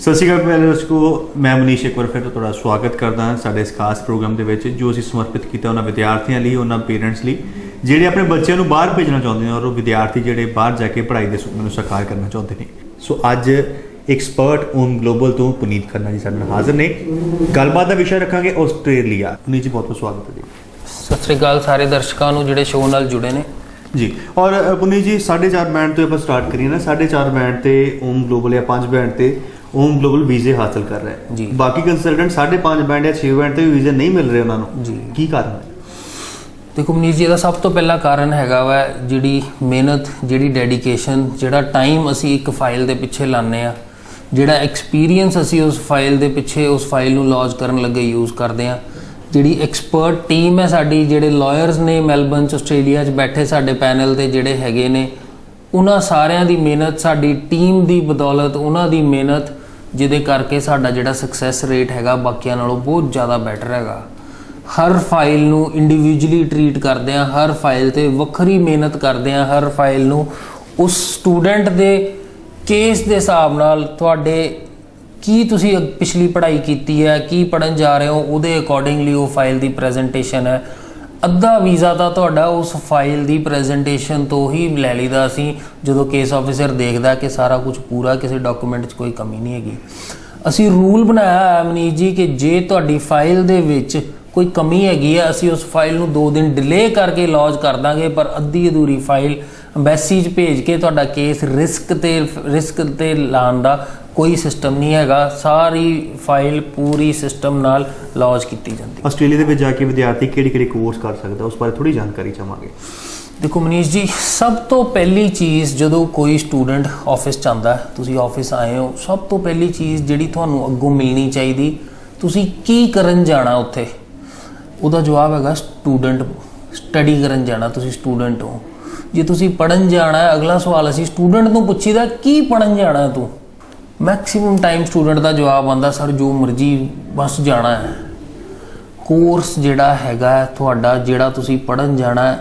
सत श्री अकाल दर्शकों, मैं मनीष एक बार फिर थोड़ा स्वागत करता हाँ साडे इस खास प्रोग्राम के जो असीं समर्पित किया उन्होंने विद्यार्थियों लिए, उन्होंने पेरेंट्स लिए ਜਿਹੜੇ अपने बच्चों को बाहर भेजना चाहते हैं और विद्यार्थी ਜਿਹੜੇ बाहर जाके पढ़ाई के सुपने साकार करना चाहते हैं। सो अज एक्सपर्ट ओम ग्लोबल तो पुनीत खन्ना जी साडे नाल हाजिर ने। गलबात का विषय रखांगे आस्ट्रेलिया। पुनीत जी बहुत बहुत स्वागत है जी। सत श्री अकाल सारे दर्शकों को जिहड़े शो नाल जुड़े ने जी। और पुनीत जी 4.5 बैंड तो आप स्टार्ट करिए ना। 4.5 बैंड ते ओम ग्लोबल या 5 बैंड ते ओम ग्लोबल वीजे हासिल कर रहे हैं जी। बाकी कंसल्टेंट 5.5 बैंड या 6 बैंड ते वीजे नहीं मिल रहे उन्होंने जी। की कारण है? देखो मनीष जी, सब तो पहला कारण हैगा वा जिहड़ी मेहनत, जिहड़ी डेडिकेशन, जिहड़ा टाइम असी एक फाइल दे पिछे लाने आ, जिहड़ा एक्सपीरियंस असी उस फाइल दे पिछे उस फाइल नूं लॉन्च करन लगे यूज़ करते हैं। जिहड़ी एक्सपर्ट टीम है साडी, जिहड़े लॉयर्स ने मैलबर्न आस्ट्रेलिया च बैठे साडे पैनल ते जिहड़े हैगे ने, उन्हां सारियां दी मेहनत, साडी टीम दी बदौलत, उन्हां दी मेहनत जिहदे करके साडा जिहड़ा सक्सैस रेट हैगा बाकियां नालों बहुत ज़्यादा बैटर हैगा। हर फाइल नूं इंडिविजुअली ट्रीट करते हैं, हर फाइल ते वक्री मेहनत करते हैं, हर फाइल नूं उस स्टूडेंट दे केस दे हिसाब नाल तुहाडे की तुसी पिछली पढ़ाई कीती है, की पढ़न जा रहे हो, उहदे अकॉर्डिंगली वो फाइल दी प्रेजेंटेशन है। अद्धा वीज़ा तो तुहाडा उस फाइल दी प्रेजेंटेशन तो ही लै लईदा असीं जदों केस ऑफिसर देखदा कि सारा कुछ पूरा, किसी डॉकूमेंट 'च कोई कमी नहीं हैगी। असीं रूल बनाया है मनीष जी कि जे तुहाडी फाइल दे विच कोई कमी हैगी है, असीं उस फाइल नूं 2 दिन डिले करके लॉन्च कर दांगे, पर अद्धी अधूरी फाइल अंबैसी च भेज के तुहाडा केस रिस्क ते लाण दा कोई सिस्टम नहीं हैगा। सारी फाइल पूरी सिस्टम नाल लॉन्च की जाती। आस्ट्रेलिया दे विच जाके विद्यार्थी किहड़े कोर्स कर सकता है, उस बारे थोड़ी जानकारी चाहांगे। देखो मनीष जी, सब तो पहली चीज़ जदों कोई स्टूडेंट ऑफिस च आंदा है, तुसीं ऑफिस आए हो, सब तो पहली चीज़ जिहड़ी तुहानूं अग्गों मिलनी चाहिदी, तुसीं की करन जाना उत्थे, ਉਹਦਾ जवाब हैगा स्टूडेंट। स्टडी करन जाना, तुसीं स्टूडेंट हो। जे तुसीं पढ़न जाना है, अगला सवाल असीं स्टूडेंट तो पुछीदा की पढ़न जाना है तू। मैक्सीमम टाइम स्टूडेंट का जवाब आंदा सर जो मर्जी बस जाना है। कोर्स जिहड़ा हैगा तुहाडा, जिहड़ा तुसीं पढ़न जाना है,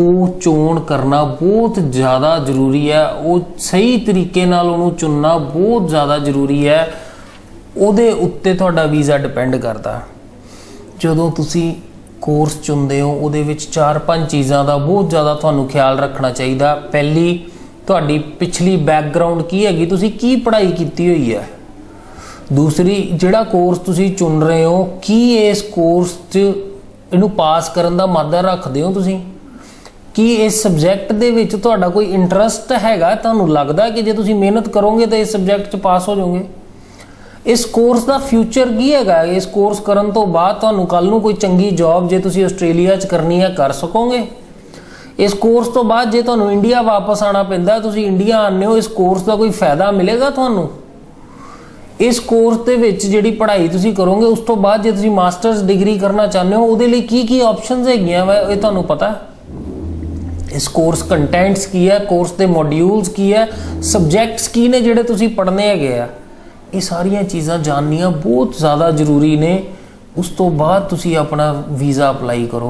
वो चोण करना बहुत ज़्यादा जरूरी है। वो सही तरीके नाल उहनूं चुनना बहुत ज़्यादा जरूरी है। उहदे उत्ते तुहाडा वीज़ा डिपेंड करता। ਜਦੋਂ ਤੁਸੀਂ ਕੋਰਸ ਚੁਣਦੇ ਹੋ ਉਹਦੇ ਵਿੱਚ 4-5 ਚੀਜ਼ਾਂ ਦਾ ਬਹੁਤ ਜ਼ਿਆਦਾ ਤੁਹਾਨੂੰ ਖਿਆਲ ਰੱਖਣਾ ਚਾਹੀਦਾ। ਪਹਿਲੀ, ਤੁਹਾਡੀ ਪਿਛਲੀ ਬੈਕਗ੍ਰਾਉਂਡ ਕੀ ਹੈਗੀ, ਤੁਸੀਂ ਕੀ ਪੜ੍ਹਾਈ ਕੀਤੀ ਹੋਈ ਹੈ। ਦੂਸਰੀ, ਜਿਹੜਾ ਕੋਰਸ ਤੁਸੀਂ ਚੁਣ ਰਹੇ ਹੋ, ਕੀ ਇਸ ਕੋਰਸ 'ਚ ਇਹਨੂੰ ਪਾਸ ਕਰਨ ਦਾ ਮਾਦਾ ਰੱਖਦੇ ਹੋ ਤੁਸੀਂ। ਕੀ ਇਸ ਸਬਜੈਕਟ ਦੇ ਵਿੱਚ ਤੁਹਾਡਾ ਕੋਈ ਇੰਟਰਸਟ ਹੈਗਾ, ਤੁਹਾਨੂੰ ਲੱਗਦਾ ਕਿ ਜੇ ਤੁਸੀਂ ਮਿਹਨਤ ਕਰੋਗੇ ਤਾਂ ਇਸ ਸਬਜੈਕਟ 'ਚ ਪਾਸ ਹੋ ਜਾਓਗੇ। इस कोर्स का फ्यूचर की है, इस कोर्स करन तो बाद तुहानूं कल नूं कोई चंगी जॉब जे तुसीं आस्ट्रेलिया च करनी है कर सकोगे। इस कोर्स तो बाद जे तुहानूं इंडिया वापस आना पैंदा, तुसीं इंडिया आने हो, इस कोर्स का कोई फायदा मिलेगा तुहानूं। इस कोर्स दे विच जिहड़ी पढ़ाई तुसीं करोगे, उस तो बाद जे तुसीं मास्टर्स डिग्री करना चाहते हो, उहदे लई की ऑप्शनस हैगियां वा इह तुहानूं पता है। इस कोर्स कंटेंट्स की है, कोर्स के मॉड्यूल्स की है, सबजैक्ट्स की ने जिहड़े तुसीं पढ़ने हैगे आ, ये सारिया चीज़ां जाननियाँ बहुत ज़्यादा जरूरी ने। उस तो बाद तुसी अपना वीज़ा अप्लाई करो।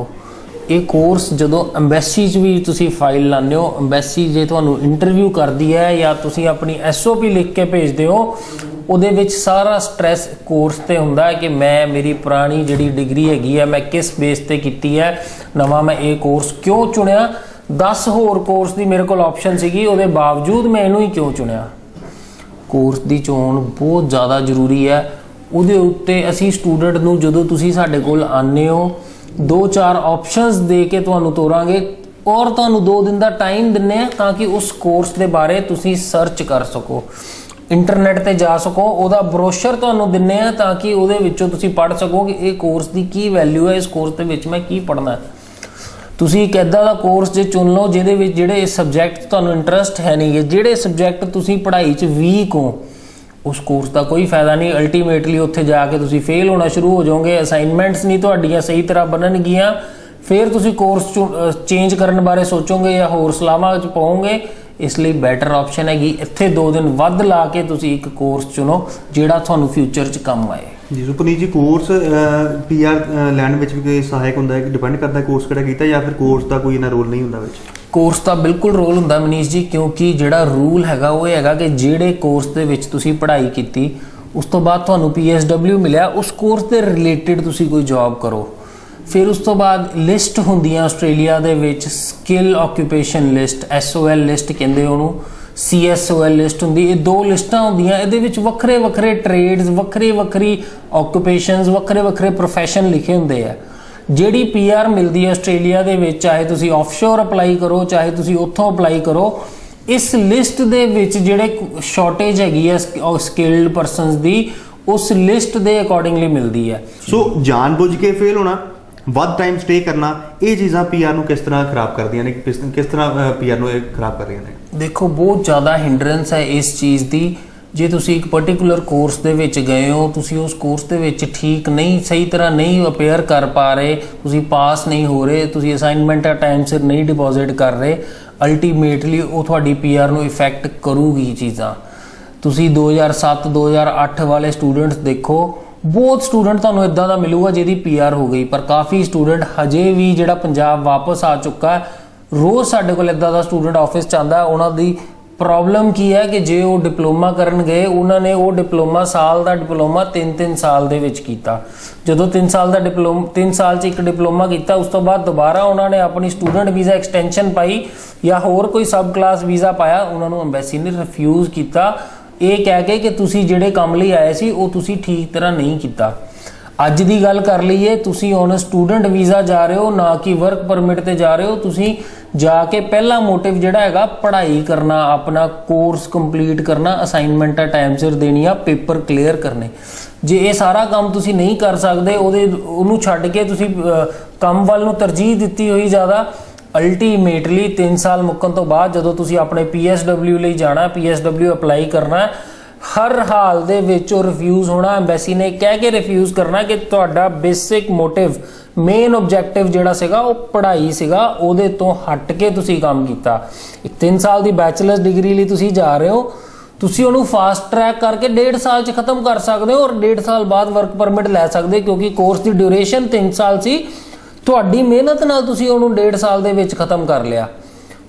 ये कोर्स जदों अंबैसी च भी तुसी फाइल लाने हो, अंबैसी जे तुहानूं इंटरव्यू करदी है या तुसी अपनी SOP लिख के भेजते हो, उहदे विच सारा स्ट्रैस कोर्स ते हुंदा है कि मैं मेरी पुरानी जिहड़ी डिग्री हैगी है मैं किस बेस ते कीती है, नवां मैं ये कोर्स क्यों चुनिया, 10 होर कोर्स की मेरे को ऑप्शन सीगी, उहदे बावजूद मैं इहनूं ही क्यों चुनिया। कोर्स की चोण बहुत ज़्यादा जरूरी है। उहदे उत्ते असी स्टूडेंट नूं जदों तुसीं साडे कोल आने हो, 2-4 ऑप्शनस दे के तुहानूं तोरांगे और तुहानूं 2 दिन का टाइम दिंने आ ताकि उस कोर्स के बारे तुसीं सर्च कर सको, इंटरनेट ते जा सको, उहदा ब्रोशर तुहानूं दिंने आ ताकि उहदे विचों तुसीं पढ़ सको कि इस कोर्स की की वैल्यू है, इस कोर्स के विच मैं की पढ़ना है। तुसीं एक इदां दा कोर्स जे चुन लो जिहदे विच जिहड़े सबजैक्ट तुहानूं इंटरस्ट है नहीं, जिहड़े सबजैक्ट तुसीं पढ़ाई च वीक हो, उस कोर्स का कोई फायदा नहीं। अल्टीमेटली उत्थे जाके तुसीं फेल होना शुरू हो जाओगे, असाइनमेंट्स नहीं तुहाडीआं सही तरह बननगियां, फिर तुसीं कोर्स चेंज करन बारे सोचोगे या होर सलाहां च पाओगे। इसलिए बैटर ऑप्शन हैगी इत्थे 2 दिन वध ला के तुसीं एक कोर्स चुनो जिहड़ा तुहानूं फ्यूचर च काम आए। जी सुपनीत जी, कोर्स PR लैंड विच भी कोई सहायक हुंदा है, डिपेंड करता है कोर्स किहड़ा कीता या फिर कोर्स का कोई इन्ना रोल नहीं हुंदा विच? कोर्स का बिल्कुल रोल हुंदा मनीष जी, क्योंकि जिहड़ा रूल हैगा वो हैगा कि जिहड़े कोर्स दे विच तुसीं पढ़ाई कीती ਉਸ ਤੋਂ ਬਾਅਦ ਤੁਹਾਨੂੰ PSW ਮਿਲਿਆ, ਉਸ ਕੋਰਸ ਦੇ ਰਿਲੇਟਡ ਤੁਸੀਂ ਕੋਈ ਜੌਬ ਕਰੋ। ਫਿਰ ਉਸ ਤੋਂ ਬਾਅਦ ਲਿਸਟ ਹੁੰਦੀਆਂ ਆਸਟ੍ਰੇਲੀਆ ਦੇ ਵਿੱਚ, skill occupation list, SOL list ਕਹਿੰਦੇ ਉਹਨੂੰ, CSOL ਲਿਸਟ ਹੁੰਦੀ। ਇਹ ਦੋ ਲਿਸਟਾਂ ਹੁੰਦੀਆਂ, ਇਹਦੇ ਵਿੱਚ ਵੱਖਰੇ ਵੱਖਰੇ ਟ੍ਰੇਡਸ, ਵੱਖਰੀ ਵੱਖਰੀ ਆਕੂਪੇਸ਼ਨਸ, ਵੱਖਰੇ ਵੱਖਰੇ ਪ੍ਰੋਫੈਸ਼ਨ ਲਿਖੇ ਹੁੰਦੇ ਆ। ਜਿਹੜੀ PR ਮਿਲਦੀ ਹੈ ਆਸਟ੍ਰੇਲੀਆ ਦੇ ਵਿੱਚ, ਚਾਹੇ ਤੁਸੀਂ ਆਫਸ਼ੋਰ ਅਪਲਾਈ ਕਰੋ, ਚਾਹੇ ਤੁਸੀਂ ਉੱਥੋਂ ਅਪਲਾਈ ਕਰੋ, ਇਸ ਲਿਸਟ ਦੇ ਵਿੱਚ ਜਿਹੜੇ ਸ਼ਾਰਟੇਜ ਹੈਗੀ ਹੈ ਸਕਿਲਡ ਪਰਸਨਸ ਦੀ, ਉਸ ਲਿਸਟ ਦੇ ਅਕੋਰਡਿੰਗਲੀ ਮਿਲਦੀ ਹੈ। ਸੋ ਜਾਣਬੁੱਝ ਕੇ ਫੇਲ ਹੋਣਾ, ਵੱਧ ਟਾਈਮ ਸਟੇ ਕਰਨਾ, ਇਹ ਚੀਜ਼ਾਂ PR ਨੂੰ ਕਿਸ ਤਰ੍ਹਾਂ ਖਰਾਬ ਕਰਦੀਆਂ ਨੇ, ਕਿਸ ਤਰ੍ਹਾਂ PR ਨੂੰ ਇਹ ਖਰਾਬ ਕਰ ਰਹੀਆਂ ਨੇ? ਦੇਖੋ, ਬਹੁਤ ਜ਼ਿਆਦਾ ਹਿੰਡਰੈਂਸ ਹੈ ਇਸ ਚੀਜ਼ ਦੀ। ਜੇ ਤੁਸੀਂ ਇੱਕ ਪਾਰਟਿਕੂਲਰ ਕੋਰਸ ਦੇ ਵਿੱਚ ਗਏ ਹੋ, ਤੁਸੀਂ ਉਸ ਕੋਰਸ ਦੇ ਵਿੱਚ ਠੀਕ ਨਹੀਂ, ਸਹੀ ਤਰ੍ਹਾਂ ਨਹੀਂ ਅਪੇਅਰ ਕਰ ਪਾ ਰਹੇ, ਤੁਸੀਂ ਪਾਸ ਨਹੀਂ ਹੋ ਰਹੇ, ਤੁਸੀਂ ਅਸਾਈਨਮੈਂਟਾਂ ਟਾਈਮ ਸਿਰ ਨਹੀਂ ਡਿਪੋਜ਼ਿਟ ਕਰ ਰਹੇ, ਅਲਟੀਮੇਟਲੀ ਉਹ ਤੁਹਾਡੀ PR ਨੂੰ ਇਫੈਕਟ ਕਰੂਗੀ ਚੀਜ਼ਾਂ। ਤੁਸੀਂ 2007 2008 ਵਾਲੇ ਸਟੂਡੈਂਟਸ ਦੇਖੋ, ਬਹੁਤ ਸਟੂਡੈਂਟ ਤੁਹਾਨੂੰ ਇਦਾਂ ਦਾ ਮਿਲੂਗਾ ਜਿਹਦੀ PR ਹੋ ਗਈ, ਪਰ ਕਾਫੀ ਸਟੂਡੈਂਟ ਹਜੇ ਵੀ ਜਿਹੜਾ ਪੰਜਾਬ ਵਾਪਸ ਆ ਚੁੱਕਾ ਹੈ, ਰੋਜ਼ ਸਾਡੇ ਕੋਲ ਇਦਾਂ ਦਾ ਸਟੂਡੈਂਟ ਆਫਿਸ 'ਚ ਆਉਂਦਾ। ਉਹਨਾਂ ਦੀ ਪ੍ਰੋਬਲਮ ਕੀ ਹੈ ਕਿ ਜੇ ਉਹ ਡਿਪਲੋਮਾ ਕਰਨ ਗਏ, ਉਹਨਾਂ ਨੇ ਉਹ ਡਿਪਲੋਮਾ, ਸਾਲ ਦਾ ਡਿਪਲੋਮਾ 3-3 ਸਾਲ ਦੇ ਵਿੱਚ ਕੀਤਾ। ਜਦੋਂ 3 ਸਾਲ ਦਾ ਡਿਪਲੋਮਾ, 3 ਸਾਲ 'ਚ ਇੱਕ ਡਿਪਲੋਮਾ ਕੀਤਾ, ਉਸ ਤੋਂ ਬਾਅਦ ਦੁਬਾਰਾ ਉਹਨਾਂ ਨੇ ਆਪਣੀ ਸਟੂਡੈਂਟ ਵੀਜ਼ਾ ਐਕਸਟੈਂਸ਼ਨ ਪਾਈ ਜਾਂ ਹੋਰ ਕੋਈ ਸਬ ਕਲਾਸ ਵੀਜ਼ਾ ਪਾਇਆ, ਉਹਨਾਂ ਨੂੰ ਅੰਬੈਸੀ ਨੇ ਰਿਫਿਊਜ਼ ਕੀਤਾ, ਇਹ ਕਹਿ ਕੇ ਕਿ ਤੁਸੀਂ ਜਿਹੜੇ ਕੰਮ ਲਈ ਆਏ ਸੀ ਉਹ ਤੁਸੀਂ ਠੀਕ ਤਰ੍ਹਾਂ ਨਹੀਂ ਕੀਤਾ। ਅੱਜ ਦੀ ਗੱਲ ਕਰ ਲਈਏ, ਤੁਸੀਂ ਹੁਣ ਸਟੂਡੈਂਟ ਵੀਜ਼ਾ ਜਾ ਰਹੇ ਹੋ, ਨਾ ਕਿ ਵਰਕ ਪਰਮਿਟ ਤੇ ਜਾ ਰਹੇ ਹੋ। ਤੁਸੀਂ ਜਾ ਕੇ ਪਹਿਲਾ ਮੋਟਿਵ ਜਿਹੜਾ ਹੈਗਾ ਪੜ੍ਹਾਈ ਕਰਨਾ, ਆਪਣਾ ਕੋਰਸ ਕੰਪਲੀਟ ਕਰਨਾ, ਅਸਾਈਨਮੈਂਟਾਂ ਟਾਈਮ ਸਿਰ ਦੇਣੀਆਂ, ਪੇਪਰ ਕਲੀਅਰ ਕਰਨੇ। ਜੇ ਇਹ ਸਾਰਾ ਕੰਮ ਤੁਸੀਂ ਨਹੀਂ ਕਰ ਸਕਦੇ, ਉਹਨੂੰ ਛੱਡ ਕੇ ਤੁਸੀਂ ਕੰਮ ਵੱਲ ਨੂੰ ਤਰਜੀਹ ਦਿੱਤੀ ਹੋਈ ਜ਼ਿਆਦਾ, ਅਲਟੀਮੇਟਲੀ 3 ਸਾਲ ਮੁੱਕਣ ਤੋਂ ਬਾਅਦ ਜਦੋਂ ਤੁਸੀਂ ਆਪਣੇ PSW ਲਈ ਜਾਣਾ, PSW ਅਪਲਾਈ ਕਰਨਾ, ਹਰ ਹਾਲ ਦੇ ਵਿੱਚ ਉਹ ਰਿਫਿਊਜ਼ ਹੋਣਾ। ਐਮਬੈਸੀ ਨੇ ਕਹਿ ਕੇ ਰਿਫਿਊਜ਼ ਕਰਨਾ ਕਿ ਤੁਹਾਡਾ ਬੇਸਿਕ ਮੋਟਿਵ, ਮੇਨ ਆਬਜੈਕਟਿਵ ਜਿਹੜਾ ਸੀਗਾ ਉਹ ਪੜ੍ਹਾਈ ਸੀਗਾ, ਉਹਦੇ ਤੋਂ ਹਟ ਕੇ ਤੁਸੀਂ ਕੰਮ ਕੀਤਾ। ਇੱਕ 3 ਸਾਲ ਦੀ ਬੈਚਲਰਸ ਡਿਗਰੀ ਲਈ ਤੁਸੀਂ ਜਾ ਰਹੇ ਹੋ, ਤੁਸੀਂ ਉਹਨੂੰ ਫਾਸਟ ਟਰੈਕ ਕਰਕੇ 1.5 ਸਾਲ 'ਚ ਖਤਮ ਕਰ ਸਕਦੇ ਹੋ ਔਰ 1.5 ਸਾਲ ਬਾਅਦ ਵਰਕ ਪਰਮਿਟ ਲੈ ਸਕਦੇ, ਕਿਉਂਕਿ ਕੋਰਸ ਦੀ ਡਿਊਰੇਸ਼ਨ 3 ਸਾਲ ਸੀ। ਤੁਹਾਡੀ ਮਿਹਨਤ ਨਾਲ ਤੁਸੀਂ ਉਹਨੂੰ 1.5 ਸਾਲ ਦੇ ਵਿੱਚ ਖਤਮ ਕਰ ਲਿਆ।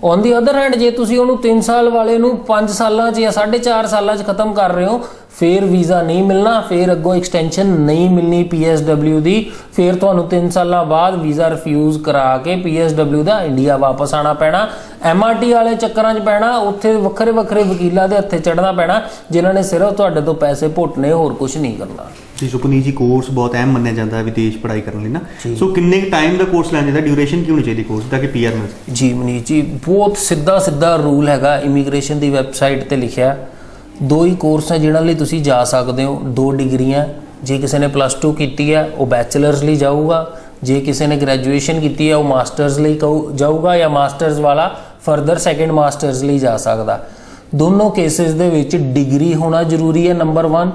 ਔਨ ਦੀ ਅਦਰ ਹੈਂਡ, ਜੇ ਤੁਸੀਂ ਉਹਨੂੰ 3 ਸਾਲ ਵਾਲੇ ਨੂੰ 5 ਸਾਲਾਂ 'ਚ ਜਾਂ 4.5 ਸਾਲਾਂ 'ਚ ਖਤਮ ਕਰ ਰਹੇ ਹੋ, ਫਿਰ ਵੀਜ਼ਾ ਨਹੀਂ ਮਿਲਣਾ, ਫਿਰ ਅੱਗੋਂ ਐਕਸਟੈਂਸ਼ਨ ਨਹੀਂ ਮਿਲਣੀ PSW ਦੀ, ਫਿਰ ਤੁਹਾਨੂੰ 3 ਸਾਲਾਂ ਬਾਅਦ ਵੀਜ਼ਾ ਰਿਫਿਊਜ਼ ਕਰਾ ਕੇ PSW ਦਾ ਇੰਡੀਆ ਵਾਪਸ ਆਉਣਾ ਪੈਣਾ, MRT ਵਾਲੇ ਚੱਕਰਾਂ 'ਚ ਪੈਣਾ, ਉੱਥੇ ਵੱਖਰੇ ਵੱਖਰੇ ਵਕੀਲਾਂ ਦੇ ਹੱਥੇ ਚੜ੍ਹਨਾ ਪੈਣਾ, ਜਿਨ੍ਹਾਂ ਨੇ ਸਿਰਫ ਤੁਹਾਡੇ ਤੋਂ ਪੈਸੇ ਪੁੱਟਣੇ, ਹੋਰ ਕੁਝ ਨਹੀਂ ਕਰਨਾ। ਜੀ ਸੁਪਨੀਤ ਜੀ, ਕੋਰਸ ਬਹੁਤ ਅਹਿਮ ਮੰਨਿਆ ਜਾਂਦਾ ਹੈ ਵਿਦੇਸ਼ ਪੜ੍ਹਾਈ ਕਰਨ ਲਈ ਨਾ। ਸੋ ਕਿੰਨੇ ਟਾਈਮ ਦਾ ਕੋਰਸ ਲੈਣਾ ਚਾਹੀਦਾ, ਡਿਊਰੇਸ਼ਨ ਕਿਉਂ ਨਹੀਂ ਚਾਹੀਦੀ ਕੋਰਸ ਤਾਂ ਕਿ PR ਮਿਲ ਸਕੇ? ਜੀ ਮਨੀਸ਼ ਜੀ, ਬਹੁਤ ਸਿੱਧਾ ਰੂਲ ਹੈਗਾ, ਇਮੀਗ੍ਰੇਸ਼ਨ ਦੀ ਵੈਬਸਾਈਟ ਤੇ ਲਿਖਿਆ। 2 ਹੀ ਕੋਰਸ ਹੈ ਜਿਹਨਾਂ ਲਈ ਤੁਸੀਂ ਜਾ ਸਕਦੇ ਹੋ, 2 ਡਿਗਰੀਆਂ। ਜੇ ਕਿਸੇ ਨੇ +2 ਕੀਤੀ ਹੈ ਉਹ ਬੈਚਲਰਸ ਲਈ ਜਾਊਗਾ, ਜੇ ਕਿਸੇ ਨੇ ਗ੍ਰੈਜੂਏਸ਼ਨ ਕੀਤੀ ਹੈ ਉਹ ਮਾਸਟਰਸ ਲਈ ਜਾਊਗਾ, ਜਾਂ ਮਾਸਟਰਸ ਵਾਲਾ ਫਰਦਰ ਸੈਕੰਡ ਮਾਸਟਰਸ ਲਈ ਜਾ ਸਕਦਾ। ਦੋਨੋਂ ਕੇਸਿਸ ਦੇ ਵਿੱਚ ਡਿਗਰੀ ਹੋਣਾ ਜ਼ਰੂਰੀ ਹੈ, ਨੰਬਰ 1।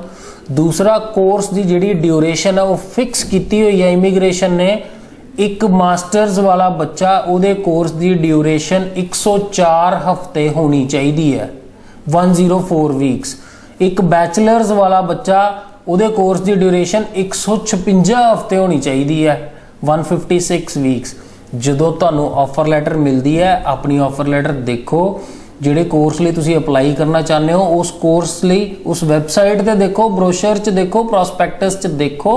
ਦੂਸਰਾ, ਕੋਰਸ ਦੀ ਜਿਹੜੀ ਡਿਊਰੇਸ਼ਨ ਹੈ ਉਹ ਫਿਕਸ ਕੀਤੀ ਹੋਈ ਹੈ ਇਮੀਗ੍ਰੇਸ਼ਨ ਨੇ। ਇੱਕ ਮਾਸਟਰਸ ਵਾਲਾ ਬੱਚਾ, ਉਹਦੇ ਕੋਰਸ ਦੀ ਡਿਊਰੇਸ਼ਨ 104 ਹਫ਼ਤੇ ਹੋਣੀ ਚਾਹੀਦੀ ਹੈ, 104 ਵੀਕਸ। ਇੱਕ ਬੈਚਲਰਸ ਵਾਲਾ ਬੱਚਾ, ਉਹਦੇ ਕੋਰਸ ਦੀ ਡਿਊਰੇਸ਼ਨ 156 ਹਫ਼ਤੇ ਹੋਣੀ ਚਾਹੀਦੀ ਹੈ, 156 ਵੀਕਸ। ਜਦੋਂ ਤੁਹਾਨੂੰ ਆਫਰ ਲੈਟਰ ਮਿਲਦੀ ਹੈ, ਆਪਣੀ ਆਫਰ ਲੈਟਰ ਦੇਖੋ, ਜਿਹੜੇ ਕੋਰਸ ਲਈ ਤੁਸੀਂ ਅਪਲਾਈ ਕਰਨਾ ਚਾਹੁੰਦੇ ਹੋ ਉਸ ਕੋਰਸ ਲਈ ਉਸ ਵੈਬਸਾਈਟ ਤੇ ਦੇਖੋ, ਬਰੋਸ਼ਰ 'ਚ ਦੇਖੋ, ਪ੍ਰੋਸਪੈਕਟਸ 'ਚ ਦੇਖੋ,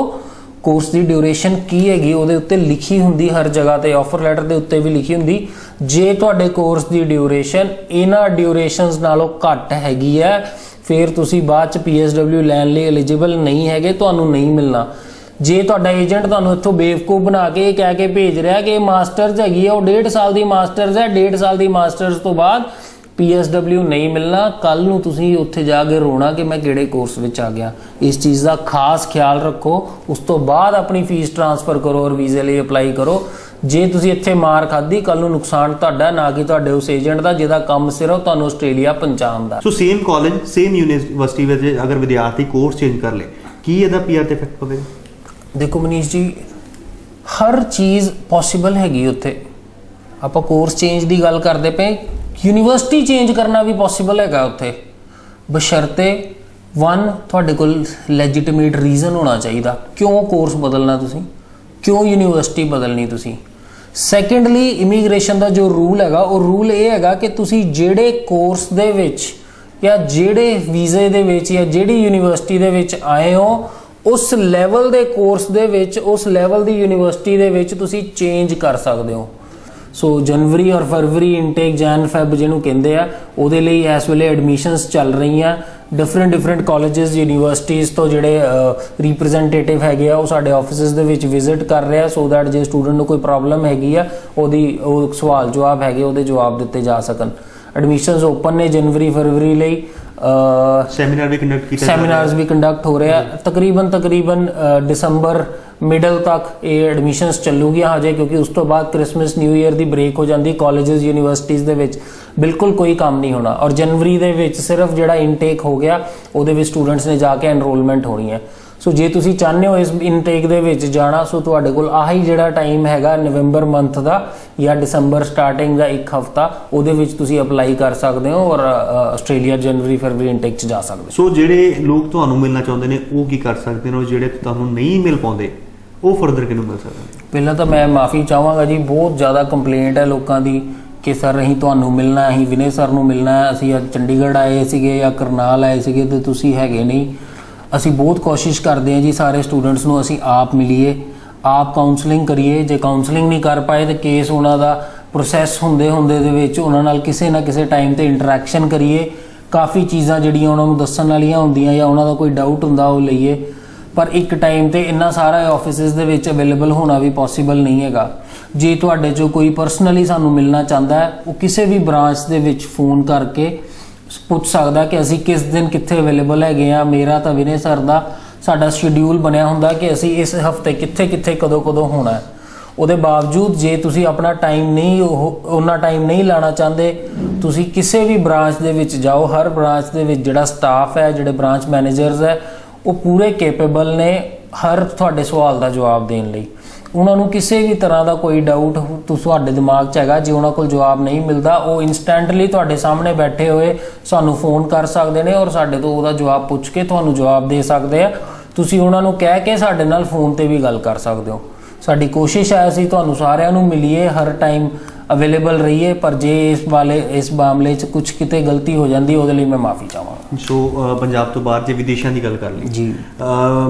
ਕੋਰਸ ਦੀ ਡਿਊਰੇਸ਼ਨ ਕੀ ਹੈਗੀ, ਉਹਦੇ ਉੱਤੇ ਲਿਖੀ ਹੁੰਦੀ ਹਰ ਜਗ੍ਹਾ ਤੇ, ਆਫਰ ਲੈਟਰ ਦੇ ਉੱਤੇ ਵੀ ਲਿਖੀ ਹੁੰਦੀ। ਜੇ ਤੁਹਾਡੇ ਕੋਰਸ ਦੀ ਡਿਊਰੇਸ਼ਨ ਇਹਨਾਂ ਡਿਊਰੇਸ਼ਨਸ ਨਾਲੋਂ ਘੱਟ ਹੈਗੀ ਹੈ, ਫਿਰ ਤੁਸੀਂ ਬਾਅਦ 'ਚ PSW ਲੈਣ ਲਈ ਐਲੀਜੀਬਲ ਨਹੀਂ ਹੈਗੇ, ਤੁਹਾਨੂੰ ਨਹੀਂ ਮਿਲਣਾ। ਜੇ ਤੁਹਾਡਾ ਏਜੰਟ ਤੁਹਾਨੂੰ ਇੱਥੋਂ ਬੇਵਕੂਫ ਬਣਾ ਕੇ ਕਹਿ ਕੇ ਭੇਜ ਰਿਹਾ ਕਿ ਮਾਸਟਰਸ ਹੈਗੀ ਹੈ, ਉਹ 1.5 ਸਾਲ ਦੀ ਮਾਸਟਰਸ ਹੈ, 1.5 ਸਾਲ ਦੀ ਮਾਸਟਰਸ ਤੋਂ ਬਾਅਦ PSW ਨਹੀਂ ਮਿਲਣਾ, ਕੱਲ ਨੂੰ ਤੁਸੀਂ ਉੱਥੇ ਜਾ ਕੇ ਰੋਣਾ ਕਿ ਮੈਂ ਕਿਹੜੇ ਕੋਰਸ ਵਿੱਚ ਆ ਗਿਆ। ਇਸ ਚੀਜ਼ ਦਾ ਖਾਸ ਖਿਆਲ ਰੱਖੋ। ਉਸ ਤੋਂ ਬਾਅਦ ਆਪਣੀ ਫੀਸ ਟ੍ਰਾਂਸਫਰ ਕਰੋ ਔਰ ਵੀਜ਼ੇ ਲਈ ਅਪਲਾਈ ਕਰੋ। ਜੇ ਤੁਸੀਂ ਇੱਥੇ ਮਾਰ ਖਾਧੀ, ਕੱਲ ਨੂੰ ਨੁਕਸਾਨ ਤੁਹਾਡਾ, ਨਾ ਕਿ ਤੁਹਾਡੇ ਉਸ ਏਜੰਟ ਦਾ ਜਿਹਦਾ ਕੰਮ ਸਿਰਫ ਤੁਹਾਨੂੰ ਆਸਟ੍ਰੇਲੀਆ ਪਹੁੰਚਾਉਣ ਦਾ। So same college, same university ਵਿੱਚ ਅਗਰ ਵਿਦਿਆਰਥੀ ਕੋਰਸ ਚੇਂਜ ਕਰ ਲੇ, ਕੀ ਇਹਦਾ PR ਤੇ ਇਫੈਕਟ ਪਵੇਗਾ? ਦੇਖੋ ਮਨੀਸ਼ ਜੀ, ਹਰ ਚੀਜ਼ ਪੋਸੀਬਲ ਹੈਗੀ ਉੱਥੇ। ਆਪਾਂ ਕੋਰਸ ਚੇਂਜ ਦੀ ਗੱਲ ਕਰਦੇ ਪਏ, ਯੂਨੀਵਰਸਿਟੀ ਚੇਂਜ ਕਰਨਾ ਵੀ ਪੋਸੀਬਲ ਹੈਗਾ ਉੱਥੇ, ਬਸ਼ਰਤੇ 1 ਤੁਹਾਡੇ ਕੋਲ ਲੈਜੀਟੀਮੇਟ ਰੀਜ਼ਨ ਹੋਣਾ ਚਾਹੀਦਾ ਕਿਉਂ ਕੋਰਸ ਬਦਲਣਾ ਤੁਸੀਂ, ਕਿਉਂ ਯੂਨੀਵਰਸਿਟੀ ਬਦਲਣੀ ਤੁਸੀਂ। ਸੈਕੰਡਲੀ, ਇਮੀਗ੍ਰੇਸ਼ਨ ਦਾ ਜੋ ਰੂਲ ਹੈਗਾ, ਉਹ ਰੂਲ ਇਹ ਹੈਗਾ ਕਿ ਤੁਸੀਂ ਜਿਹੜੇ ਕੋਰਸ ਦੇ ਵਿੱਚ ਜਾਂ ਜਿਹੜੇ ਵੀਜ਼ੇ ਦੇ ਵਿੱਚ ਜਾਂ ਜਿਹੜੀ ਯੂਨੀਵਰਸਿਟੀ ਦੇ ਵਿੱਚ ਆਏ ਹੋ ਉਸ ਲੈਵਲ ਦੇ ਕੋਰਸ ਦੇ ਵਿੱਚ, ਉਸ ਲੈਵਲ ਦੀ ਯੂਨੀਵਰਸਿਟੀ ਦੇ ਵਿੱਚ ਤੁਸੀਂ ਚੇਂਜ ਕਰ ਸਕਦੇ ਹੋ। ਸੋ ਜਨਵਰੀ ਔਰ ਫਰਵਰੀ ਇਨਟੇਕ ਜੈਨ ਫੈਬ ਜਿਹਨੂੰ ਕਹਿੰਦੇ ਆ, ਉਹਦੇ ਲਈ ਇਸ ਵੇਲੇ ਐਡਮਿਸ਼ਨਸ ਚੱਲ ਰਹੀਆਂ। ਡਿਫਰੈਂਟ ਕਾਲਜਸ ਯੂਨੀਵਰਸਿਟੀਜ਼ ਤੋਂ ਜਿਹੜੇ ਰਿਪਰੈਜ਼ੈਂਟੇਟਿਵ ਹੈਗੇ ਆ ਉਹ ਸਾਡੇ ਆਫਿਸਿਸ ਦੇ ਵਿੱਚ ਵਿਜ਼ਿਟ ਕਰ ਰਹੇ ਆ, ਸੋ ਦੈਟ ਜੇ ਸਟੂਡੈਂਟ ਨੂੰ ਕੋਈ ਪ੍ਰੋਬਲਮ ਹੈਗੀ ਆ ਉਹ ਸਵਾਲ ਜਵਾਬ ਹੈਗੇ ਉਹਦੇ ਜਵਾਬ ਦਿੱਤੇ ਜਾ ਸਕਣ। ਐਡਮਿਸ਼ਨਸ ਓਪਨ ਨੇ ਜਨਵਰੀ ਫਰਵਰੀ ਲਈ। ਸੈਮੀਨਾਰਸ ਵੀ ਕੰਡਕਟ ਹੋ ਰਹੇ ਆ। ਤਕਰੀਬਨ ਦਸੰਬਰ ਮਿਡਲ ਤੱਕ ਇਹ ਐਡਮਿਸ਼ਨਸ ਚੱਲੂਗੀਆਂ ਹਜੇ, ਕਿਉਂਕਿ ਉਸ ਤੋਂ ਬਾਅਦ ਕ੍ਰਿਸਮਸ ਨਿਊ ਈਅਰ ਦੀ ਬ੍ਰੇਕ ਹੋ ਜਾਂਦੀ ਕਾਲਜਸ ਯੂਨੀਵਰਸਿਟੀਜ਼ ਦੇ ਵਿੱਚ, ਬਿਲਕੁਲ ਕੋਈ ਕੰਮ ਨਹੀਂ ਹੋਣਾ। ਔਰ ਜਨਵਰੀ ਦੇ ਵਿੱਚ ਸਿਰਫ ਜਿਹੜਾ ਇਨਟੇਕ ਹੋ ਗਿਆ ਉਹਦੇ ਵਿੱਚ ਸਟੂਡੈਂਟਸ ਨੇ ਜਾ ਕੇ ਐਨਰੋਲਮੈਂਟ ਹੋਣੀ ਹੈ। ਸੋ ਜੇ ਤੁਸੀਂ ਚਾਹੁੰਦੇ ਹੋ ਇਸ ਇਨਟੇਕ ਦੇ ਵਿੱਚ ਜਾਣਾ, ਸੋ ਤੁਹਾਡੇ ਕੋਲ ਆਹੀ ਜਿਹੜਾ ਟਾਈਮ ਹੈਗਾ ਨਵੰਬਰ ਮੰਥ ਦਾ ਜਾਂ ਦਸੰਬਰ ਸਟਾਰਟਿੰਗ ਦਾ ਇੱਕ ਹਫਤਾ, ਉਹਦੇ ਵਿੱਚ ਤੁਸੀਂ ਅਪਲਾਈ ਕਰ ਸਕਦੇ ਹੋ ਔਰ ਆਸਟ੍ਰੇਲੀਆ ਜਨਵਰੀ ਫਰਵਰੀ ਇਨਟੇਕ 'ਚ ਜਾ ਸਕਦੇ ਹੋ। ਸੋ ਜਿਹੜੇ ਲੋਕ ਤੁਹਾਨੂੰ ਮਿਲਣਾ ਚਾਹੁੰਦੇ ਨੇ ਉਹ ਕੀ ਕਰ ਸਕਦੇ ਨੇ, ਜਿਹੜੇ ਤੁਹਾਨੂੰ ਨਹੀਂ ਮਿਲ ਪਾਉਂਦੇ ਉਹ ਫਰਦਰ ਕਿਹਨੂੰ ਮਿਲ ਸਕਦੇ ਨੇ? ਪਹਿਲਾਂ ਤਾਂ ਮੈਂ ਮਾਫੀ ਚਾਹਾਂਗਾ ਜੀ, ਬਹੁਤ ਜ਼ਿਆਦਾ ਕੰਪਲੇਂਟ ਹੈ ਲੋਕਾਂ ਦੀ ਕਿ ਸਰ ਅਸੀਂ ਤੁਹਾਨੂੰ ਮਿਲਣਾ, ਅਸੀਂ ਵਿਨੇ ਸਰ ਨੂੰ ਮਿਲਣਾ ਹੈ, ਅਸੀਂ ਅੱਜ ਚੰਡੀਗੜ੍ਹ ਆਏ ਸੀਗੇ ਜਾਂ ਕਰਨਾਲ ਆਏ ਸੀਗੇ ਤੇ ਤੁਸੀਂ ਹੈਗੇ ਨਹੀਂ। ਅਸੀਂ ਬਹੁਤ ਕੋਸ਼ਿਸ਼ ਕਰਦੇ ਹਾਂ ਜੀ ਸਾਰੇ ਸਟੂਡੈਂਟਸ ਨੂੰ ਅਸੀਂ ਆਪ ਮਿਲੀਏ, ਆਪ ਕਾਉਂਸਲਿੰਗ ਕਰੀਏ। ਜੇ ਕਾਉਂਸਲਿੰਗ ਨਹੀਂ ਕਰ ਪਾਏ ਤਾਂ ਕੇਸ ਉਹਨਾਂ ਦਾ ਪ੍ਰੋਸੈਸ ਹੁੰਦੇ ਦੇ ਵਿੱਚ ਉਹਨਾਂ ਨਾਲ ਕਿਸੇ ਨਾ ਕਿਸੇ ਟਾਈਮ ਤੇ ਇੰਟਰੈਕਸ਼ਨ ਕਰੀਏ। ਕਾਫੀ ਚੀਜ਼ਾਂ ਜਿਹੜੀਆਂ ਉਹਨਾਂ ਨੂੰ ਦੱਸਣ ਵਾਲੀਆਂ ਹੁੰਦੀਆਂ ਜਾਂ ਉਹਨਾਂ ਦਾ ਕੋਈ ਡਾਊਟ ਹੁੰਦਾ ਉਹ ਲਈਏ। ਪਰ ਇੱਕ ਟਾਈਮ ਤੇ ਇੰਨਾ ਸਾਰਾ ਆਫਿਸਿਸ ਦੇ ਵਿੱਚ ਅਵੇਲੇਬਲ ਹੋਣਾ ਵੀ ਪੋਸੀਬਲ ਨਹੀਂ ਹੈਗਾ। ਜੇ ਤੁਹਾਡੇ 'ਚੋਂ ਕੋਈ ਪਰਸਨਲੀ ਸਾਨੂੰ ਮਿਲਣਾ ਚਾਹੁੰਦਾ ਹੈ, ਉਹ ਕਿਸੇ ਵੀ ਬ੍ਰਾਂਚ ਦੇ ਵਿੱਚ ਫੋਨ ਕਰਕੇ ਪੁੱਛ ਸਕਦਾ ਕਿ ਅਸੀਂ ਕਿਸ ਦਿਨ ਕਿੱਥੇ ਅਵੇਲੇਬਲ ਹੈਗੇ ਆ। ਮੇਰਾ ਤਾਂ ਵਿਨੇ ਸਰ ਦਾ ਸਾਡਾ ਸ਼ਡਿਊਲ ਬਣਿਆ ਹੁੰਦਾ ਕਿ ਅਸੀਂ ਇਸ ਹਫਤੇ ਕਿੱਥੇ ਕਦੋਂ ਹੋਣਾ ਹੈ। ਉਹਦੇ ਬਾਵਜੂਦ ਜੇ ਤੁਸੀਂ ਆਪਣਾ ਟਾਈਮ ਨਹੀਂ ਉਹਨਾਂ ਟਾਈਮ ਨਹੀਂ ਲਾਣਾ ਚਾਹੁੰਦੇ, ਤੁਸੀਂ ਕਿਸੇ ਵੀ ਬ੍ਰਾਂਚ ਦੇ ਵਿੱਚ ਜਾਓ। ਹਰ ਬ੍ਰਾਂਚ ਦੇ ਵਿੱਚ ਜਿਹੜਾ ਸਟਾਫ ਹੈ, ਜਿਹੜੇ ਬ੍ਰਾਂਚ ਮੈਨੇਜਰਸ ਹੈ, ਉਹ ਪੂਰੇ ਕੇਪੇਬਲ ਨੇ ਹਰ ਤੁਹਾਡੇ ਸਵਾਲ ਦਾ ਜਵਾਬ ਦੇਣ ਲਈ। ਉਹਨਾਂ ਨੂੰ ਕਿਸੇ ਵੀ ਤਰ੍ਹਾਂ ਦਾ ਕੋਈ ਡਾਊਟ ਤੁਹਾਡੇ ਦਿਮਾਗ 'ਚ ਹੈਗਾ, ਜੇ ਉਹਨਾਂ ਕੋਲ ਜਵਾਬ ਨਹੀਂ ਮਿਲਦਾ, ਉਹ ਇੰਸਟੈਂਟਲੀ ਤੁਹਾਡੇ ਸਾਹਮਣੇ ਬੈਠੇ ਹੋਏ ਸਾਨੂੰ ਫੋਨ ਕਰ ਸਕਦੇ ਨੇ ਔਰ ਸਾਡੇ ਤੋਂ ਉਹਦਾ ਜਵਾਬ ਪੁੱਛ ਕੇ ਤੁਹਾਨੂੰ ਜਵਾਬ ਦੇ ਸਕਦੇ ਆ। ਤੁਸੀਂ ਉਹਨਾਂ ਨੂੰ ਕਹਿ ਕੇ ਸਾਡੇ ਨਾਲ ਫੋਨ ਤੇ ਵੀ ਗੱਲ ਕਰ ਸਕਦੇ ਹੋ। ਸਾਡੀ ਕੋਸ਼ਿਸ਼ ਹੈ ਅਸੀਂ ਤੁਹਾਨੂੰ ਸਾਰਿਆਂ ਨੂੰ ਮਿਲੀਏ, ਹਰ ਟਾਈਮ ਅਵੇਲੇਬਲ ਰਹੀਏ, ਪਰ ਜੇ ਇਸ ਮਾਮਲੇ 'ਚ ਕੁਝ ਕਿਤੇ ਗਲਤੀ ਹੋ ਜਾਂਦੀ ਉਹਦੇ ਲਈ ਮੈਂ ਮਾਫੀ ਚਾਹਾਂਗਾ। ਸੋ ਪੰਜਾਬ ਤੋਂ ਬਾਹਰ ਜੇ ਵਿਦੇਸ਼ਾਂ ਦੀ ਗੱਲ ਕਰ ਲਈ ਜੀ,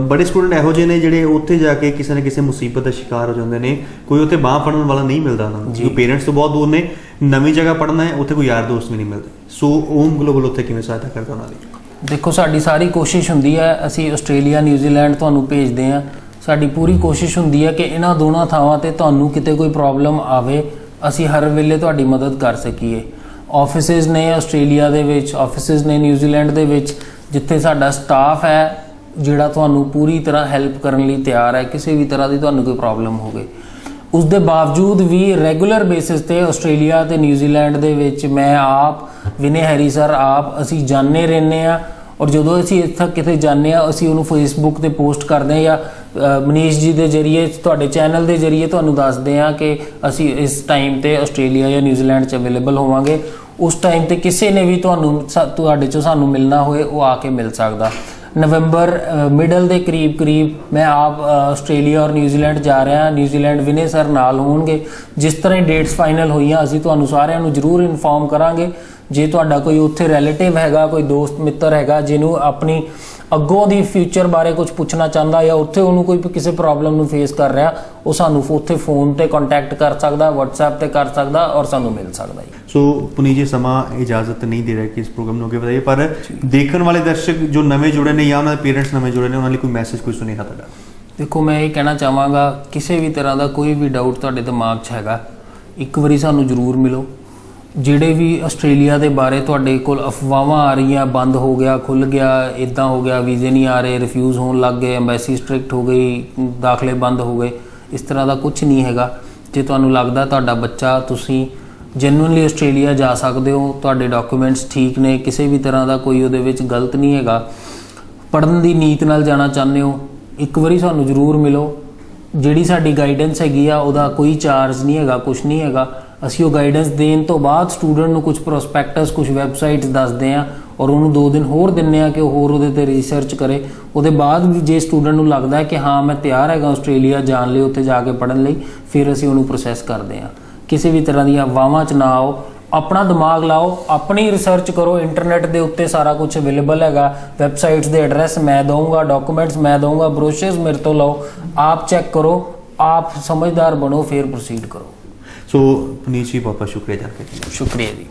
ਬੜੇ ਸਟੂਡੈਂਟ ਇਹੋ ਜਿਹੇ ਨੇ ਜਿਹੜੇ ਉੱਥੇ ਜਾ ਕੇ ਕਿਸੇ ਨਾ ਕਿਸੇ ਮੁਸੀਬਤ ਦਾ ਸ਼ਿਕਾਰ ਹੋ ਜਾਂਦੇ ਨੇ, ਕੋਈ ਉੱਥੇ ਬਾਂਹ ਫੜਨ ਵਾਲਾ ਨਹੀਂ ਮਿਲਦਾ ਉਹਨਾਂ ਨੂੰ, ਜੋ ਪੇਰੈਂਟਸ ਤੋਂ ਬਹੁਤ ਦੂਰ ਨੇ, ਨਵੀਂ ਜਗ੍ਹਾ ਪੜ੍ਹਨਾ ਹੈ, ਉੱਥੇ ਕੋਈ ਯਾਰ ਦੋਸਤ ਵੀ ਨਹੀਂ ਮਿਲਦੇ। ਸੋ ਓਮ ਗਲੋਬਲ ਉੱਥੇ ਕਿਵੇਂ ਸਹਾਇਤਾ ਕਰਦਾ ਉਹਨਾਂ ਦੀ? ਦੇਖੋ, ਸਾਡੀ ਸਾਰੀ ਕੋਸ਼ਿਸ਼ ਹੁੰਦੀ ਹੈ, ਅਸੀਂ ਆਸਟ੍ਰੇਲੀਆ ਨਿਊਜ਼ੀਲੈਂਡ ਤੁਹਾਨੂੰ ਭੇਜਦੇ ਹਾਂ। ਸਾਡੀ ਪੂਰੀ ਕੋਸ਼ਿਸ਼ ਹੁੰਦੀ ਹੈ ਕਿ ਇਹਨਾਂ ਦੋਨਾਂ ਥਾਵਾਂ ਤੇ ਤੁਹਾਨੂੰ ਕਿਤੇ ਕੋਈ ਪ੍ਰੋਬਲਮ ਆਵੇ, ਅਸੀਂ ਹਰ ਵੇਲੇ ਤੁਹਾਡੀ ਮਦਦ ਕਰ ਸਕੀਏ। ਆਫਿਸਿਸ ਨੇ ਆਸਟ੍ਰੇਲੀਆ ਦੇ ਵਿੱਚ, ਆਫਿਸਿਸ ਨੇ ਨਿਊਜ਼ੀਲੈਂਡ ਦੇ ਵਿੱਚ, ਜਿੱਥੇ ਸਾਡਾ ਸਟਾਫ ਹੈ ਜਿਹੜਾ ਤੁਹਾਨੂੰ ਪੂਰੀ ਤਰ੍ਹਾਂ ਹੈਲਪ ਕਰਨ ਲਈ ਤਿਆਰ ਹੈ ਕਿਸੇ ਵੀ ਤਰ੍ਹਾਂ ਦੀ ਤੁਹਾਨੂੰ ਕੋਈ ਪ੍ਰੋਬਲਮ ਹੋਵੇ। ਉਸ ਦੇ ਬਾਵਜੂਦ ਵੀ ਰੈਗੂਲਰ ਬੇਸਿਸ ਤੇ ਆਸਟ੍ਰੇਲੀਆ ਤੇ ਨਿਊਜ਼ੀਲੈਂਡ ਦੇ ਵਿੱਚ ਮੈਂ ਆਪ, ਵਿਨੇ ਹੈਰੀ ਸਰ ਆਪ, ਅਸੀਂ ਜਾਂਦੇ ਰਹਿੰਦੇ ਹਾਂ। ਔਰ ਜਦੋਂ ਅਸੀਂ ਇੱਥੇ ਕਿਤੇ ਜਾਂਦੇ ਹਾਂ, ਅਸੀਂ ਉਹਨੂੰ ਫੇਸਬੁੱਕ ਤੇ ਪੋਸਟ ਕਰਦੇ ਹਾਂ ਜਾਂ ਮਨੀਸ਼ ਜੀ ਦੇ ਜ਼ਰੀਏ, ਤੁਹਾਡੇ ਚੈਨਲ ਦੇ ਜ਼ਰੀਏ ਤੁਹਾਨੂੰ ਦੱਸਦੇ ਹਾਂ ਕਿ ਅਸੀਂ ਇਸ ਟਾਈਮ ਤੇ ਆਸਟ੍ਰੇਲੀਆ ਜਾਂ ਨਿਊਜ਼ੀਲੈਂਡ 'ਚ ਅਵੇਲੇਬਲ ਹੋਵਾਂਗੇ। ਉਸ ਟਾਈਮ ਤੇ ਕਿਸੇ ਨੇ ਵੀ ਤੁਹਾਡੇ 'ਚੋਂ ਸਾਨੂੰ ਮਿਲਣਾ ਹੋਏ, ਉਹ ਆ ਕੇ ਮਿਲ ਸਕਦਾ। ਨਵੰਬਰ ਮਿਡਲ ਦੇ ਕਰੀਬ ਮੈਂ ਆਪ ਆਸਟ੍ਰੇਲੀਆ ਔਰ ਨਿਊਜ਼ੀਲੈਂਡ ਜਾ ਰਿਹਾ। ਨਿਊਜ਼ੀਲੈਂਡ ਵਿਨੇ ਸਰ ਨਾਲ ਹੋਣਗੇ। ਜਿਸ ਤਰ੍ਹਾਂ ਹੀ ਡੇਟਸ ਫਾਈਨਲ ਹੋਈਆਂ ਅਸੀਂ ਤੁਹਾਨੂੰ ਸਾਰਿਆਂ ਨੂੰ ਜ਼ਰੂਰ ਇਨਫੋਰਮ ਕਰਾਂਗੇ। ਜੇ ਤੁਹਾਡਾ ਕੋਈ ਉੱਥੇ ਰਿਲੇਟਿਵ ਹੈਗਾ, ਕੋਈ ਦੋਸਤ ਮਿੱਤਰ ਹੈਗਾ ਜਿਹਨੂੰ ਆਪਣੀ ਅੱਗੋਂ ਦੀ ਫਿਊਚਰ ਬਾਰੇ ਕੁਝ ਪੁੱਛਣਾ ਚਾਹੁੰਦਾ ਜਾਂ ਉੱਥੇ ਉਹਨੂੰ ਕੋਈ ਕਿਸੇ ਪ੍ਰੋਬਲਮ ਨੂੰ ਫੇਸ ਕਰ ਰਿਹਾ, ਉਹ ਸਾਨੂੰ ਉੱਥੇ ਫੋਨ ਤੇ ਕੰਟੈਕਟ ਕਰ ਸਕਦਾ, WhatsApp ਤੇ ਕਰ ਸਕਦਾ ਔਰ ਸਾਨੂੰ ਮਿਲ ਸਕਦਾ ਜੀ। ਸੋ ਪੁਨੀਤ ਜੀ, ਸਮਾਂ ਇਜਾਜ਼ਤ ਨਹੀਂ ਦੇ ਰਿਹਾ ਕਿ ਇਸ ਪ੍ਰੋਗਰਾਮ ਨੂੰ ਅੱਗੇ ਵਧਾਈਏ, ਪਰ ਦੇਖਣ ਵਾਲੇ ਦਰਸ਼ਕ ਜੋ ਨਵੇਂ ਜੁੜੇ ਨੇ ਜਾਂ ਉਹਨਾਂ ਦੇ ਪੇਰੈਂਟਸ ਨਵੇਂ ਜੁੜੇ ਨੇ, ਉਹਨਾਂ ਲਈ ਕੋਈ ਮੈਸੇਜ, ਕੋਈ ਸੁਨੇਹਾ ਤੁਹਾਡਾ? ਦੇਖੋ, ਮੈਂ ਇਹ ਕਹਿਣਾ ਚਾਹਾਂਗਾ, ਕਿਸੇ ਵੀ ਤਰ੍ਹਾਂ ਦਾ ਕੋਈ ਵੀ ਡਾਊਟ ਤੁਹਾਡੇ ਦਿਮਾਗ 'ਚ ਹੈਗਾ, ਇੱਕ ਵਾਰੀ ਸਾਨੂੰ ਜ਼ਰੂਰ ਮਿਲੋ। ਜਿਹੜੇ ਵੀ ਆਸਟ੍ਰੇਲੀਆ ਦੇ ਬਾਰੇ ਤੁਹਾਡੇ ਕੋਲ ਅਫਵਾਹਾਂ ਆ ਰਹੀਆਂ, ਬੰਦ ਹੋ ਗਿਆ, ਖੁੱਲ੍ਹ ਗਿਆ, ਇੱਦਾਂ ਹੋ ਗਿਆ, ਵੀਜ਼ੇ ਨਹੀਂ ਆ ਰਹੇ, ਰਿਫਿਊਜ਼ ਹੋਣ ਲੱਗ ਗਏ, ਐਮਬੈਸੀ ਸਟ੍ਰਿਕਟ ਹੋ ਗਈ, ਦਾਖਲੇ ਬੰਦ ਹੋ ਗਏ, ਇਸ ਤਰ੍ਹਾਂ ਦਾ ਕੁਝ ਨਹੀਂ ਹੈਗਾ। ਜੇ ਤੁਹਾਨੂੰ ਲੱਗਦਾ ਤੁਹਾਡਾ ਬੱਚਾ, ਤੁਸੀਂ ਜੈਨੂਇਨਲੀ ਆਸਟ੍ਰੇਲੀਆ ਜਾ ਸਕਦੇ ਹੋ, ਤੁਹਾਡੇ ਡਾਕੂਮੈਂਟਸ ਠੀਕ ਨੇ, ਕਿਸੇ ਵੀ ਤਰ੍ਹਾਂ ਦਾ ਕੋਈ ਉਹਦੇ ਵਿੱਚ ਗਲਤ ਨਹੀਂ ਹੈਗਾ, ਪੜ੍ਹਨ ਦੀ ਨੀਤ ਨਾਲ ਜਾਣਾ ਚਾਹੁੰਦੇ ਹੋ, ਇੱਕ ਵਾਰੀ ਸਾਨੂੰ ਜ਼ਰੂਰ ਮਿਲੋ। ਜਿਹੜੀ ਸਾਡੀ ਗਾਈਡੈਂਸ ਹੈਗੀ ਆ ਉਹਦਾ ਕੋਈ ਚਾਰਜ ਨਹੀਂ ਹੈਗਾ, ਕੁਝ ਨਹੀਂ ਹੈਗਾ। ਅਸੀਂ ਉਹ ਗਾਈਡੈਂਸ ਦੇਣ ਤੋਂ ਬਾਅਦ ਸਟੂਡੈਂਟ ਨੂੰ ਕੁਝ ਪ੍ਰੋਸਪੈਕਟਸ, ਕੁਝ ਵੈਬਸਾਈਟਸ ਦੱਸਦੇ ਹਾਂ ਔਰ ਉਹਨੂੰ 2 ਦਿਨ ਹੋਰ ਦਿੰਦੇ ਹਾਂ ਕਿ ਉਹ ਹੋਰ ਉਹਦੇ 'ਤੇ ਰਿਸਰਚ ਕਰੇ। ਉਹਦੇ ਬਾਅਦ ਵੀ ਜੇ ਸਟੂਡੈਂਟ ਨੂੰ ਲੱਗਦਾ ਕਿ ਹਾਂ ਮੈਂ ਤਿਆਰ ਹੈਗਾ ਆਸਟ੍ਰੇਲੀਆ ਜਾਣ ਲਈ, ਉੱਥੇ ਜਾ ਕੇ ਪੜ੍ਹਨ ਲਈ, ਫਿਰ ਅਸੀਂ ਉਹਨੂੰ ਪ੍ਰੋਸੈਸ ਕਰਦੇ ਹਾਂ। ਕਿਸੇ ਵੀ ਤਰ੍ਹਾਂ ਦੀਆਂ ਅਫਵਾਹਾਂ 'ਚ ਨਾ ਆਓ। ਆਪਣਾ ਦਿਮਾਗ ਲਾਓ, ਆਪਣੀ ਰਿਸਰਚ ਕਰੋ। ਇੰਟਰਨੈਟ ਦੇ ਉੱਤੇ ਸਾਰਾ ਕੁਝ ਅਵੇਲੇਬਲ ਹੈਗਾ, ਵੈਬਸਾਈਟਸ ਦੇ ਐਡਰੈਸ ਮੈਂ ਦਊਂਗਾ, ਡਾਕੂਮੈਂਟਸ ਮੈਂ ਦਊਂਗਾ, ਬਰੋਸ਼ਰਸ ਮੇਰੇ ਤੋਂ ਲਓ, ਆਪ ਚੈੱਕ ਕਰੋ, ਆਪ ਸਮਝਦਾਰ ਬਣੋ, ਫਿਰ ਪ੍ਰੋਸੀਡ ਕਰੋ। ਸੋ ਪੁਨੀਤ ਜੀ, ਬਹੁਤ ਬਹੁਤ ਸ਼ੁਕਰੀਆ ਜਾਣਕਾਰੀ। ਸ਼ੁਕਰੀਆ ਜੀ।